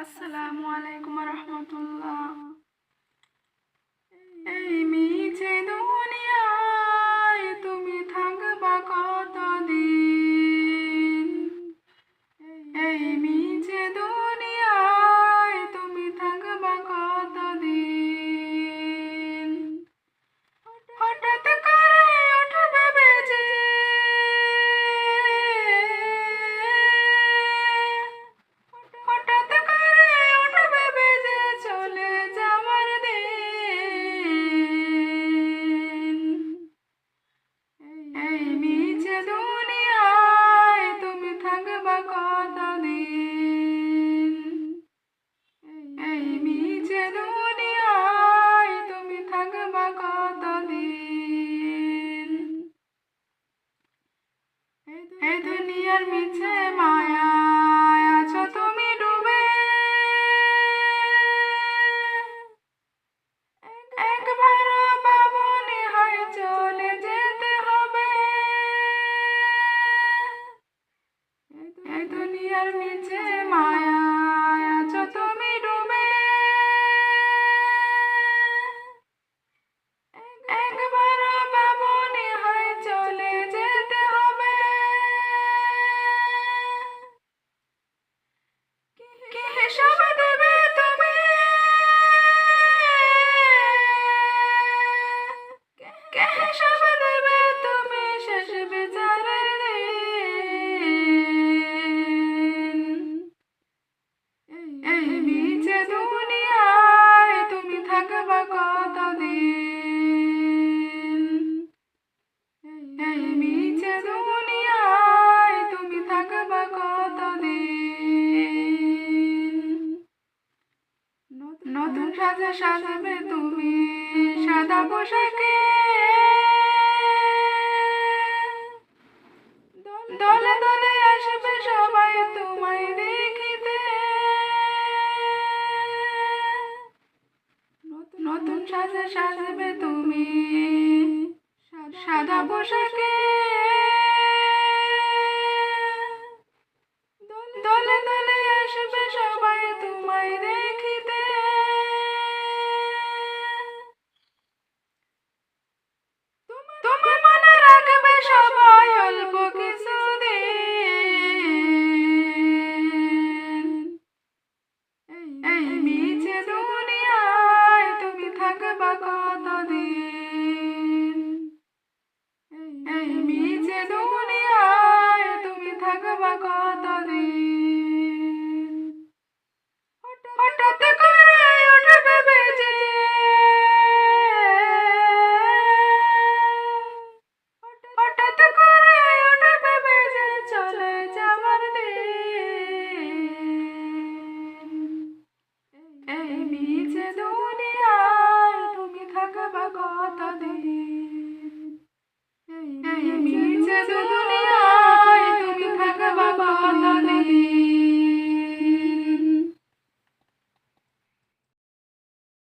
আসসালামু আলাইকুম রহমতুল্লাহ। এই মিছে দুনিয়ায় তুমি থাকবা কতদিন? এই মিছে দুনিয়ায় তুমি থাকবা কতদিন? হঠাৎ করে উঠবে বেজে হঠাৎ করে উঠবে বেজে চলে যাওয়ার দিন। এই মিছে দুনিয়ায় তুমি থাকবা কতদিন? এই মিছে দুনিয়ায় তুমি থাকবা কতদিন? এই দুনিয়ার মিছে মায়ায় আছো তুমি ডুবে, একবারও ভাবনি হয় চলে যেতে হবে। এই দুনিয়ার মিছে মায়ায় আছো তুমি ডুবে, একবারও ভাবনি হয় চলে যেতে হবে। কি হিসাব দেবে তুমি? কে হিসাব দেবে তুমি শেষ বিচারের দিন? এই মিছে দুনিয়ায় তুমি থাকবা কতদিন? এই মিছে দুনিয়ায় তুমি থাকবা কতদিন? নতুন সাজে সাজাবে তুমি সাদা পোশাকে, দলে দলে আসবে সবাই তোমায় দেখিতে। নতুন সাজে সাজবে তুমি সাদা পোশাকে, দলে দলে আসবে সবাই তোমায় দেখিতে। তোমায় মনে রাখবে সবাই অল্প কিছুদিন। এই মিছে দুনিয়ায় তুমি থাকবা কতদিন? এই মিছে দুনিয়ায় তুমি থাকবা কতদিন? হঠাৎ করে উঠবে বেজে হঠাৎ করে উঠবে বেজে চলে যাওয়ার দিন। এই মিছে দুনিয়ায় তুমি থাকবা কতদিন? এই মিছে